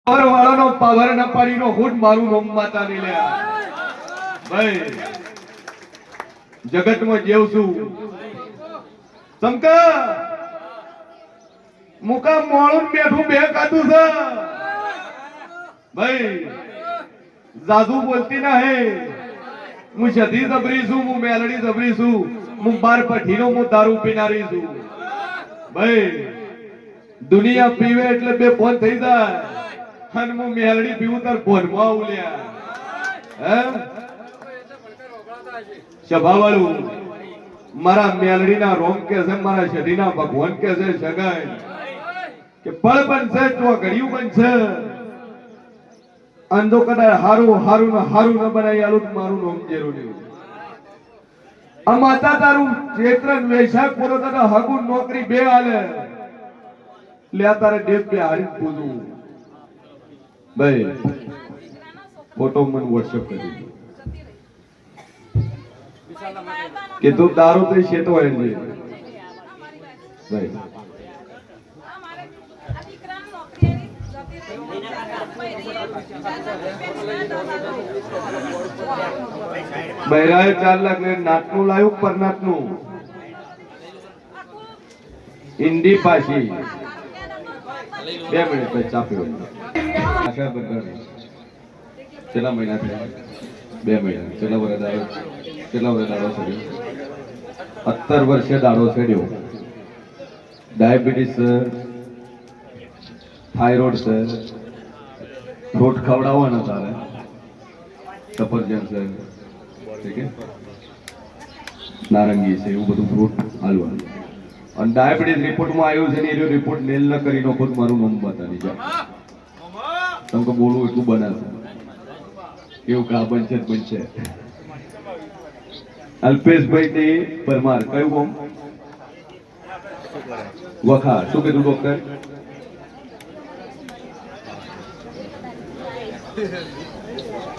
Power વાળાનો power ન પાડીનો hood મારું નોમ માતા ની લે ભાઈ જગતમાં જેવ છું સમકા મુકા મોળું બેઠું બે કાતું છે ભાઈ જાદુ બોલતી ના હે હું સધી જબરી છું હું મેલડી જબરી છું હું બાર પઠીનો હું દારૂ પીનારી છું ભાઈ દુનિયા પીવે એટલે બે ફોન થઈ જાય અને હું મેલડી પીવું તાર ફોનમાં આવું લ્યા હે સભાવાળું મારા મેલડીના રોમ કે છે મારા શરીરના ભગવાન કે છે સગાઈ કે પળ બનશે તો ઘડિયું બનશે અંધો કદાચ હારું હારું ને હારું ન બનાવી આલું મારું નામ જેરું નહીં આ માતા તારું ચેત્રન વૈશાખ પૂરો તને હગુન નોકરી બે આલે લે તારે દેવ બે હારી પૂજું ભાઈ ફોટો મને વોટ્સએપ કરી કે તું દારૂ તો શેતો હોય ભાઈ બૈરાએ 4 લાખ ને નાટનું લાવ્યું પર નાટનું હિન્દી પાછી 2 મિનિટ પછી ચાપ્યો આશા બધાની કેટલા મહિના થયા 2 મહિના કેટલા વર્ષ દાડો છોડ્યો 17 વર્ષે દાડો છોડ્યો ડાયાબિટીસ થાઇરોઇડ છે ફ્રૂટ ખવડાવવાના તારે સફરજન છે ઠીક છે નારંગી છે એવું બધું ફ્રૂટ હાલવાનું અને ડાયાબિટીસ રિપોર્ટમાં આવ્યું છે ને એ રિપોર્ટ નેલ ન કરી નો ખુદ મારું નામ બતાવી જાય તમને બોલવું એટલું બનાવશે કેવું કા બનશે બનશે અલ્પેશભાઈ તે પરમાર કયું કોમ વખા શું કીધું ડોક્ટર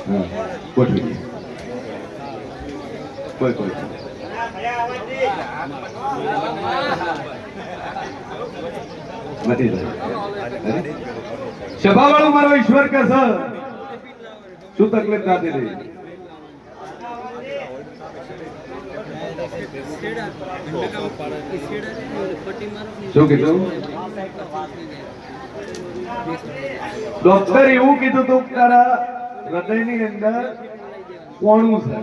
હા ગોઠવી કોઈ મટી જાય સભાવાળું મારો ઈશ્વર કે છે શું તકલીફ થતી રહી શું કીધું ડોક્ટર એવું કીધું તું તારા હૃદયની અંદર કોણું છે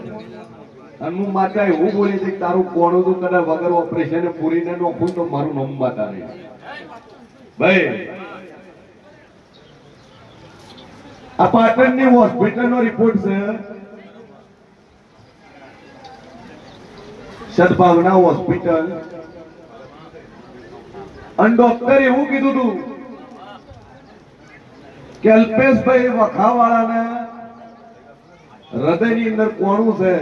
અને હું માતા એવું બોલી છે તારું કોણું તું કદાચ વગર ઓપરેશન પૂરીને નોખું તો મારું નામ માતા નહીં ભાઈ આ પાટણની હોસ્પિટલનો રિપોર્ટ છે સદભાવના હોસ્પિટલ અને ડોક્ટર એવું કીધું તું કે અલ્પેશભાઈ વખાવાળાને હૃદયની અંદર કોણું છે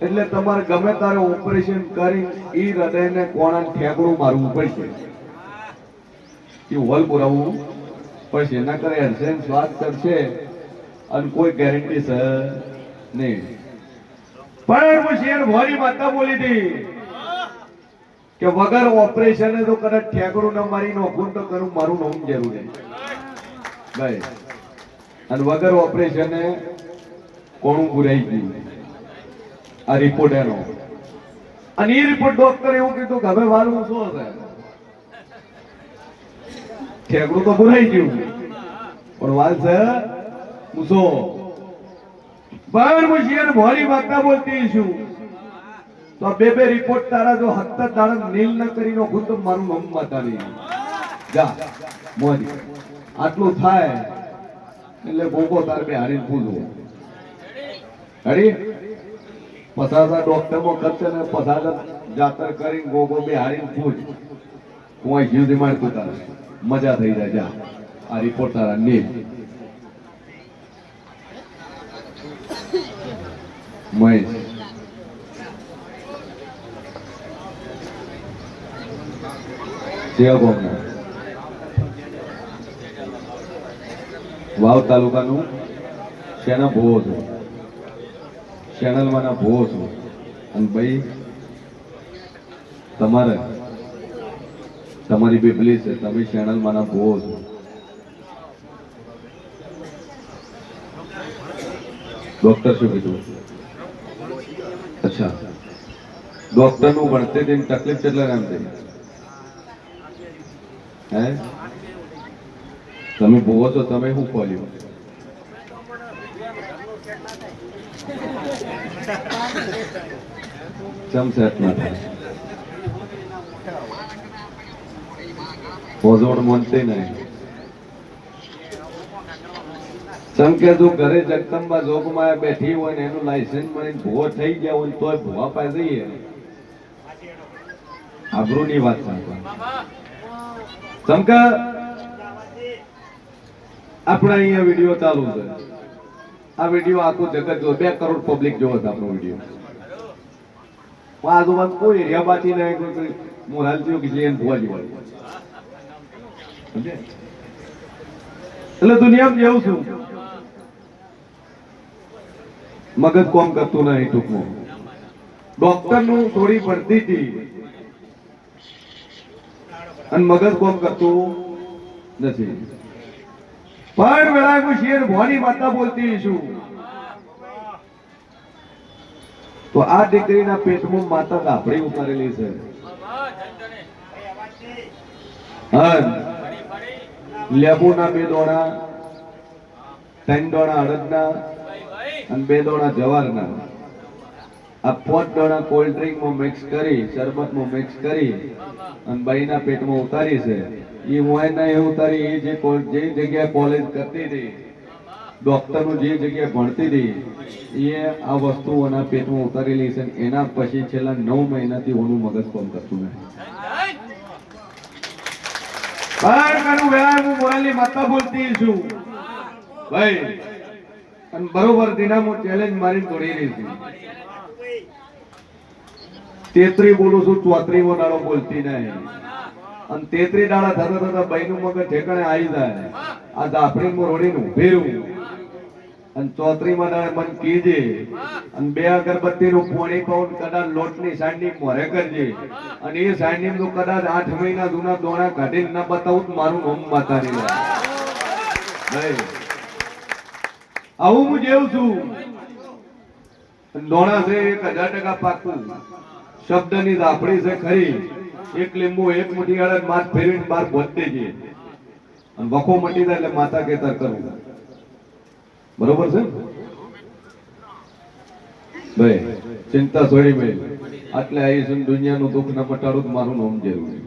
એટલે તમારે ગમે તારે ઓપરેશન કરી એ હૃદયને કોણા ઠેકડું મારવું પડશે એ હોલ પુરાવવું પડશે ના કરે હરસેન શ્વાસ કરશે અને કોઈ ગેરંટી છે નહીં પણ હું શેર ભોરી માતા બોલી હતી કે વગર ઓપરેશન તો કદાચ ઠેકડું ન મારી નોખું તો કરું મારું નામ જરૂરી ભાઈ અને વગર ઓપરેશન કોણું પુરાઈ ગયું આ રિપોર્ટ એનો અને એ રિપોર્ટ ડોક્ટર એવું કીધું કે હવે વાળું શું હશે ઠેકડું તો પુરાઈ ગયું પણ વાલ છે મૂસો પણ હું શેર ભોરી માતા બોલતી છું તો બે રિપોર્ટ તારા જો હત્તર દાડા નીલ ન કરી નો ખુદ મારું નામ માતા નહીં જા મોદી આટલું થાય એટલે ગોગો તાર બે હારી પૂછવું હરી 50,000 ડોક્ટર માં ખર્ચે ને 50,000 જાતર કરીને ગોગો બે હારી પૂછ હું જીવ મારતું તારે મજા થઈ જાય જા આ રિપોર્ટ તારા નીલ મહેશ વાવ તાલુકાનું શેના ભોવો છું ચેનલમાંના ભોવો છું અને ભાઈ તમારી બેબલી છે તમે ચેનલમાંના ભોવો છો ડોક્ટર શું કીધું? અચ્છા, ડોક્ટર નું ભણતી હતી તકલીફ કેટલા નામ થઈ? હે તમે ભૂવો છો, તમે શું ખોલ્યું? ચમ સેટ ના થાય, પોઝોડ મોનતી નહીં. ચમ કે તું ઘરે જગદંબા જોગમાં બેઠી હોય ને એનું લાયસન્સ મળીને ભૂવો થઈ ગયા હોય તોય ભૂવા પાસે જઈએ, આબરૂની વાત છે. ચમ કે આપણે અહીંયા વિડીયો ચાલુ છે, આ વિડીયો આખું જગત જો 2 કરોડ પબ્લિક જોવો છે આપણો વિડીયો. આજુબાજુ કોઈ એરિયા બાકી નહીં, કોઈ મોરાલતીઓ કે ભુવાજી વાળું. એટલે દુનિયામાં જેવું છું, મગજ કોમ કરતું નહીં. ટૂંકમાં ડોક્ટર નું થોડી પડતી હતી અને મગજ કોમ કરતું નથી. પણ વેળા હું શેર ભવાની માતા બોલતી છું તો આ દીકરીના પેટમાં માતા દાપડી ઉતારેલી છે. લેબુના 2 દોણા, 3 દોણા અડદના અને 2 દોણા જવારના, આ 5 દોણા કોલ્ડ ડ્રિંકમાં મિક્સ કરી, શરબતમાં મિક્સ કરી અને બાઈના પેટમાં ઉતારી છે. એ મોય નહીં ઉતારી, એ જે જગ્યાએ કોલેજ કરતી હતી, ડોક્ટરનું જે જગ્યાએ ભણતી હતી, એ આ વસ્તુઓના પેટમાં ઉતારેલી છે. એના પછી છેલ્લા 9 મહિનાથી ઓનું મગજ કામ કરતું નથી. મોરાલી માતા બોલતી છું ભાઈ, અને બરોબર દિનામાં ચેલેન્જ મારી તોડી રહી છે. 33 બોલું છું, 34મો દાડો બોલતી નહીં. અને 33 દાડા થતા થતા બાઈનું મગજ ઠેકાણે આવી જાય. આ દાફડીમાં રોડીને ઉભી રહું અને 34મા દાડે મન કીજે અને 2 અગરબત્તીનું પોણી પાઉન કદાચ લોટની સાંડી મોરે કરજે. અને એ સાંડી નું કદાચ 8 મહિના જૂના દોણા કાઢીને ના બતાવું તો મારું નામ માતાની લે. આવું હું જેવું છું. દોણા છે 1000% પાકું. શબ્દની દાફડી છે ખરી. 1 લીંબુ 1 મુઠ્ઠી અડદ માથ ફેરવીને બહાર બોલતી જઈએ અને વખો મટી જાય એટલે માતા કેતર કરવું. બરોબર છે ભાઈ? ચિંતા છોડી મેં આટલે આવીશું, દુનિયાનું દુઃખ ના મટાડું તો મારું નામ જરૂરી.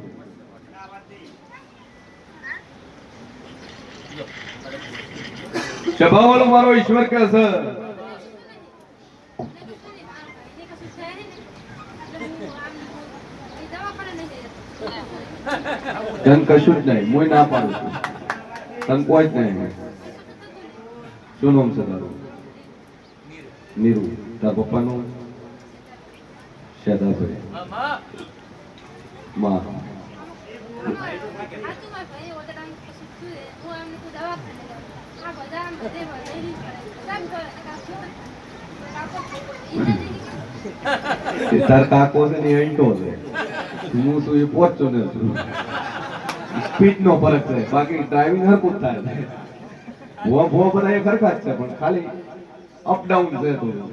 સ્વભાવવાળો મારો ઈશ્વર કે છે ધન કશું જ નહીં. હું ના પાડું છું, સંકોચ નહીં. શું નામ છે તારું? નીરુ. તાર પપ્પાનું? શેદાભાઈ. માં તાર કાકો છે ને અહીટો છે, હું છું એ પહોંચતો નથી. સ્પીડ નો ફરક છે, બાકી ડ્રાઇવિંગ હરકું થાય. ભો બધા એ ખરખા જ છે, પણ ખાલી અપડાઉન છે. થોડું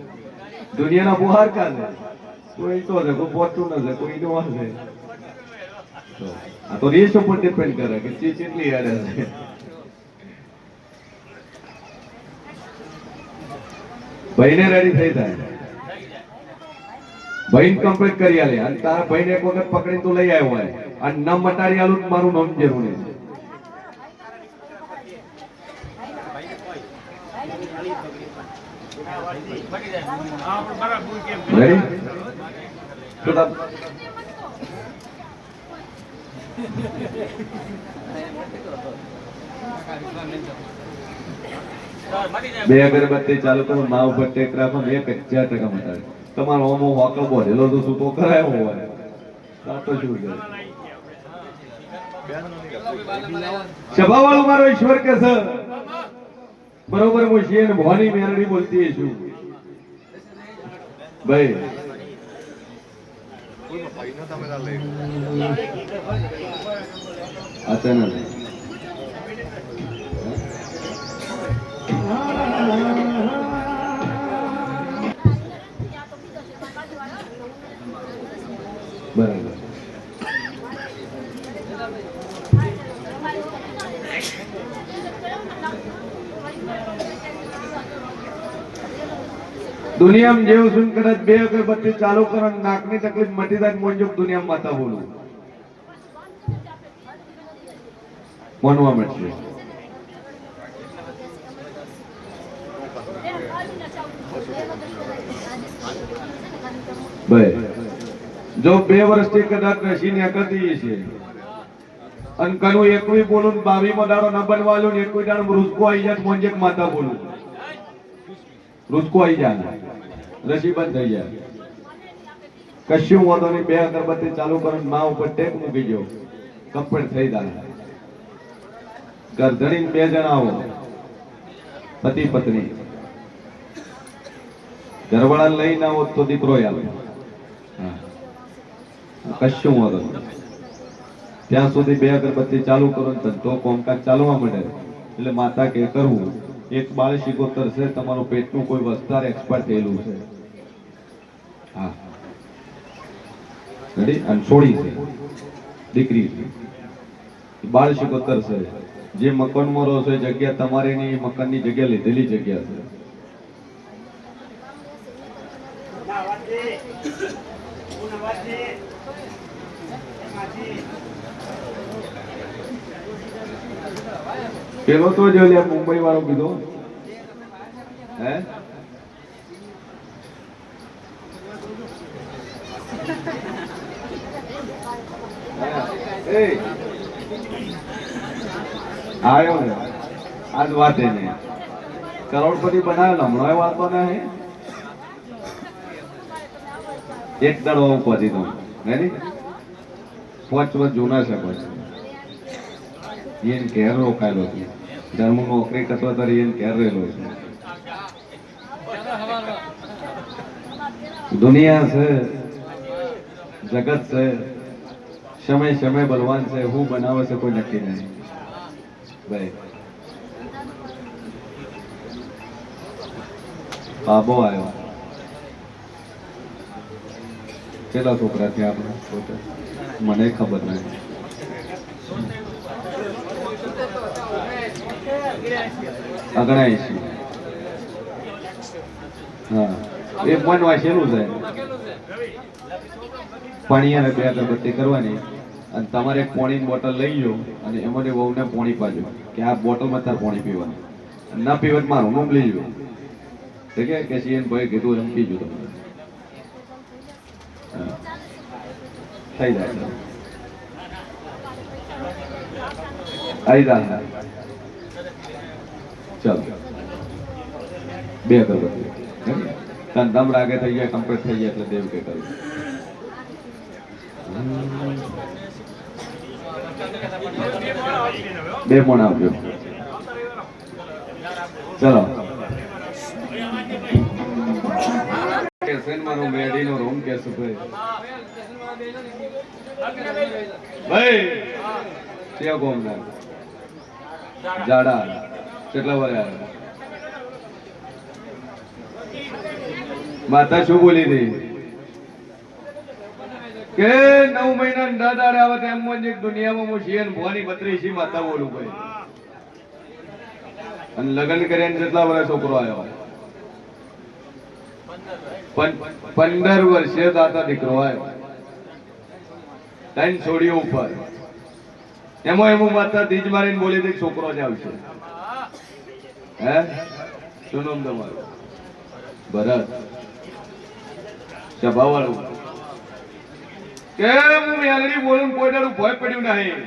દુનિયાના બહુ હરખા છે. કોઈ તો છે, કોઈ પહોંચતું નથી, કોઈ નો છે. આ તો રેસ ઉપર ડિપેન્ડ કરે કે ચીજ કેટલી યાદ છે. ભાઈને રેડી થઈ જાય, ભાઈ કમ્પ્લીટ કરી આલે. અને તારા ભાઈને એક વખત પકડીને તું લઈ આવ્યો હોય અને ન મટાડી આલું મારું નામ જરૂરી છે. રેડી? બે અગરબત્તી ચાલુ કરો, મા ઉપર ટેક રાખો, 1000% મટાડે. તમારો હોમો હોકલ બોધેલો તો શું તો કરાયો હોય તો શું કરે? સ્વભાવવાળો મારો ઈશ્વર કે છે બરોબર. હું શેર ભવાની મેરડી બોલતી છું ભાઈ. અચાનક દુનિયામાં જેવું છું કદાચ 2 અગરબત્તી ચાલુ કરો નાકની તકલીફ મટી જાય મોંજો દુનિયામાં માતા બોલું માનવા મળશે ભાઈ જો 2 વર્ષથી કદાચ નશી નીકળતી છે અને કનું એકવી બોલું 22 દાડો ન બનવાલું ને એકવી દાડો રૂસકો આવી જાય મોંજે માતા બોલું રૂસકો આવી જાય રસી બંધ થઈ જાય કશું વાંધો નહીં 2 અગરબત્તી ચાલુ કરો મા ઉપર ટેક મૂકી દો કમ્પ્લીટ થઈ જાય ગરધણી 2 જણા આવો પતિ પત્ની ઘરવાળા લઈને આવો તો દીકરો આવે કશું વાંધો ત્યાં સુધી 2 અગરબત્તી ચાલુ કરો ને તો કોમકાજ ચાલવા માંડે એટલે માતા કે કરવું એક બાળ શિકોતર છે તમારું પેટનું કોઈ વસ્તાર એક્સપાયર થયેલું છે હા રેડી અને છોડી છે દીકરી છે બાળ શિકોતર છે જે મકાનમાં રહો છો જગ્યા તમારે ની મકાનની જગ્યા લીધેલી જગ્યા છે પેલો તો જો મુંબઈ વાળો કીધો હે આવ્યો ને આજ વાત એને કરોડપતિ બનાવેલો હમણાં વાત બનાવે એક દાડો પહોંચી દઉં નહીં 5 વર્ષ જૂના છે પછી એને ઘેર રોકાયેલો છે ધર્મ નોકરી કરતો ત્યારે એને ઘેર રહેલો છે દુનિયા છે જગત છે સમય સમય બલવાન છે હું બનાવે છે કોઈ નક્કી નહીં ભાઈ બાબો આવ્યો કેટલા છોકરા છે આપણે મને ખબર નહીં અગણાય હા એ મન વાંચેલું છે પાણી અને 2 અગરબત્તી કરવાની અને તમારે એક પાણીની બોટલ લઈ લો અને એમાં વહુને પાણી પાજો કે આ બોટલમાં તાર પાણી પીવાનું ના પીવા મારું નામ લઈ લો ઠીક છે કે સીએન ભાઈ કીધું એમ પીજો તમારે થઈ જાય આવી જાય ચાલો 2 અગરબત્તી તન દમ રાગે થઈ ગયા કમ્પ્લીટ થઈ ગયા એટલે દેવ કે કર્યું બે મોણ આવજો ચલો મારો મેડી નો રૂમ કે ભાઈ ત્યાં કોમ ના જાડા કેટલા વાર આવ્યા માતા શું બોલી હતી કે 9 મહિના દાદાડે આવે તો એમ જ દુનિયામાં હું છીએ ભવાની 32 માતા બોલું ભાઈ અને લગ્ન કરીને કેટલા વર્ષ છોકરો આવ્યો 15 વર્ષે દાતા દીકરો આવ્યો 3 છોડીઓ ઉપર એમાં માતા દીજ મારીને બોલી દે છોકરો જ આવશે હે શું નામ તમારું ભરત સભા વાળું કે હું મેલડી બોલું કોઈ દાડું ભય પડ્યું નહીં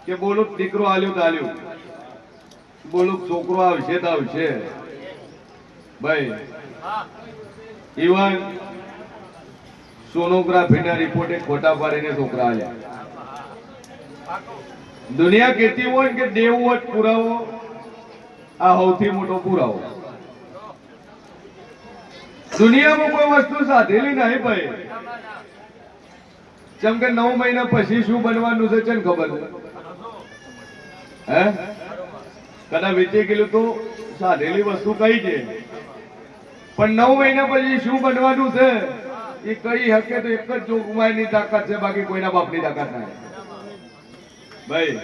કે બોલું દીકરો આલ્યો તો આલ્યો બોલું છોકરો આવશે તો આવશે ભાઈ ઇવન સોનોગ્રાફી ના રિપોર્ટે ખોટા પાડીને છોકરા આલ્યા દુનિયા કહેતી હોય કે દેવું હોય પુરાવો આ સૌથી મોટો પુરાવો દુનિયામાં કોઈ વસ્તુ સાધેલી નહીં ભાઈ જેમ કે 9 મહિના પછી શું બનવાનું છે ચેન ખબર હે કદાચ વીતી ગયેલું તો સાધેલી વસ્તુ કઈ છે પણ 9 મહિના પછી શું બનવાનું છે એ કઈ હકે તો એક જ જોગમાયની તાકાત છે બાકી કોઈના બાપની તાકાત નહીં ભાઈ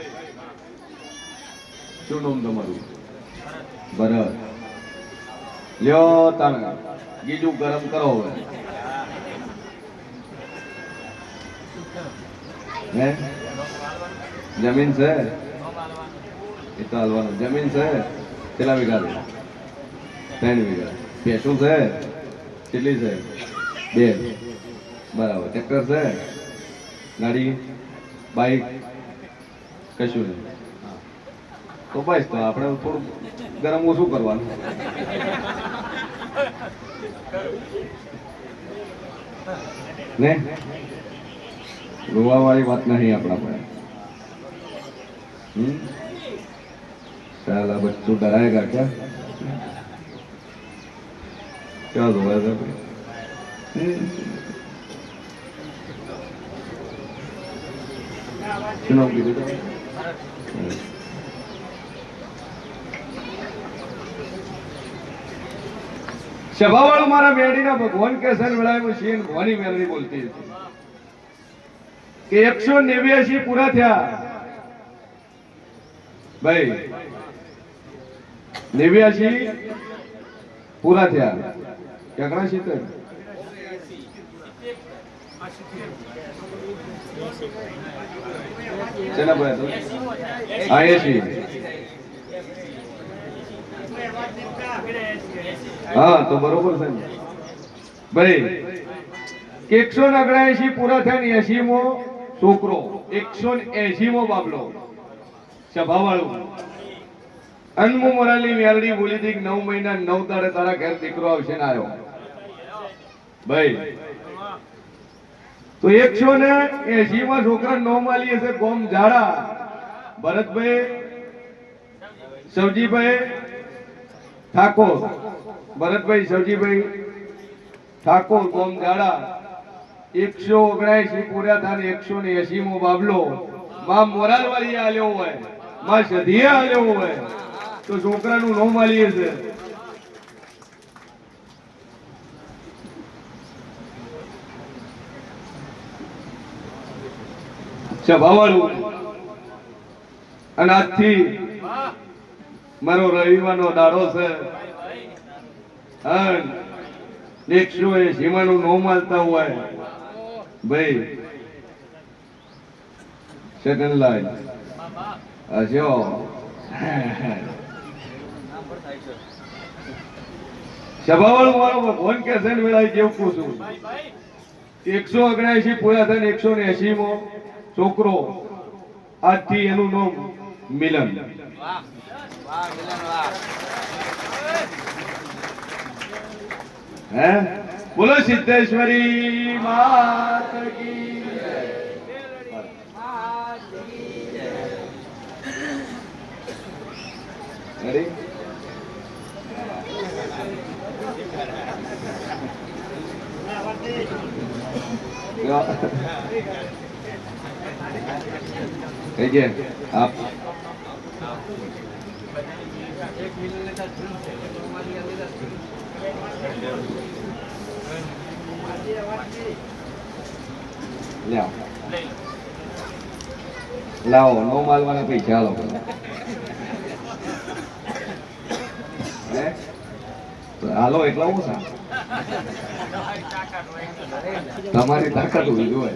શું નામ તમારું ભરત લ્યો તાણ ગીજું ગરમ કરો હવે હે જમીન છે એ તો હાલવાનું જમીન છે કેટલા વીઘા છે 3 વીઘા ભેંસું છે કેટલી છે 2 બરાબર ટ્રેક્ટર છે ગાડી બાઈક કશું નહીં તો બસ તો આપણે થોડું ગરમ ઓછું કરવાનું ને રોવા વાળી વાત નહીં આપણા પાસે साला बच्चों डराएगा क्या क्या रोएगा सुनो सभावाळू मारा मेडीना भगवान के सन वेळाए मशीन भवानी मेलडी बोलती थी कि 189 पूरा थया भाई 89 पूरा थया क्या शीतर चला भाई तो 80 हाँ तो बरोबर है भाई 179 पूरा थे 80 मो छोकरो 180 मो बाबलो सभावाळू अनमु मोराली मेलडी बोली थी 9 महीना 9 दाड़े तारा घर दीकरो आवशे ने आयो भाई तो 180 માં છોકરા નો માલી હશે ગોમ જાડા ભરતભાઈ સવજીભાઈ ઠાકોર ભરતભાઈ સવજીભાઈ ઠાકોર ગોમ જાડા 179 પૂરા થાને 180 મો બાબલો માં મોરાલવાળી આલ્યો હોય માં સધીએ આલ્યો હોય તો છોકરાનું નો માલી હશે સભાવાળું અને આજથી મારો રવિવારનો દાડો છે 180 નું નો માલતા હોય ભાઈ સેકન્ડ લાઈન આજો સભાવાળું મારો ભગવાન કે છે ને વેળાએ કેવું પૂછું 179 પૂરા થઈને 180 મો છોકરો આજથી એનું નામ મિલન હે બોલો સિદ્ધેશ્વરી માત કી જય आप लाओ नो माल वाला पैसा लो हालो એટલા ઓછા તમારી તાકાત હોવી જોઈએ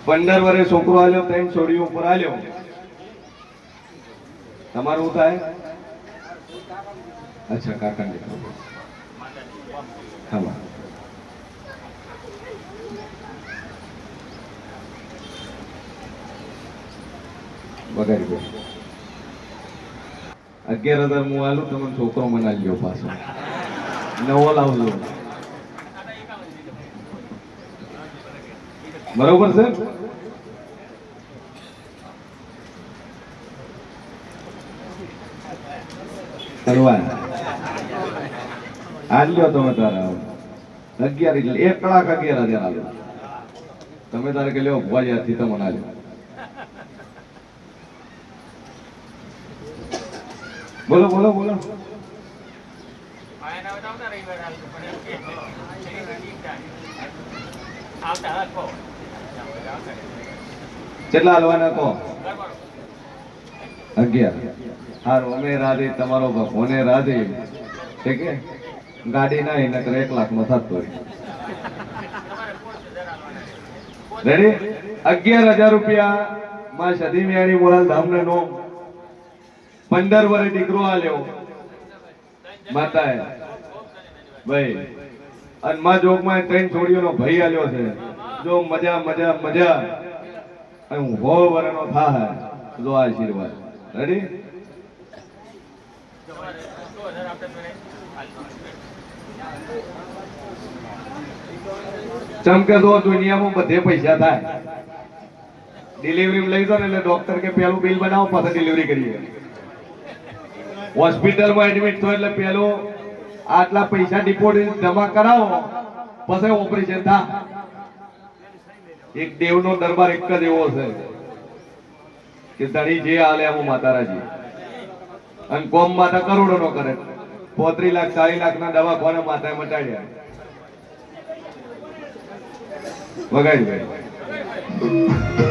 15 વર્ષે છોકરો આલ્યો 3 છોડીઓ ઉપર આલ્યો તમારું થાય અચ્છા કાકા ને હા બગાડી ગયો 11,000 હું આલું તમને છોકરો મનાવી ગયો પાછો નવો લાવજો બરોબર છે કરવા આજ લ્યો તમે તારા 11 એટલે 1 કલાક 11,000 આલો તમે તારે કે લ્યો ભુવા જ્યાંથી તમને આલ્યો બોલો બોલો બોલો કેટલા હાલવાના કહો 11 હારું અમે રાધે તમારો ભગવાને રાધે ઠીક હે ગાડી ના એને 1 લાખ નો થતો રેડી 11,000 રૂપિયા માં સદી મિયાની મોરાલ ધામને નો 15 વર્ષ દીકરો આલ્યો માતાએ ભાઈ અને માં જોગમાં 3 છોડીઓનો ભાઈ આલ્યો છે જો મજા મજા મજા અને હું હો વરનો થાય જો આશીર્વાદ રેડી ચમકે દો દુનિયામાં બધે પૈસા થાય ડિલિવરી લઈ દો ને એટલે ડોક્ટર કે પેલું બિલ બનાવો પછી ડિલિવરી કરીએ હોસ્પિટલમાં એડમિટ થયો એટલે પેલું આટલા પૈસા ડિપોઝિટ જમા કરાવો પછી ઓપરેશન થાય એક દેવનો દરબાર એક જ એવો છે કે તણી જે હાલે આમ માતારાજી અને કોમ માતા કરોડો નો કરે 35 લાખ 40 લાખ ના દવા કોને માતાએ મટાડ્યા વગાડી ભાઈ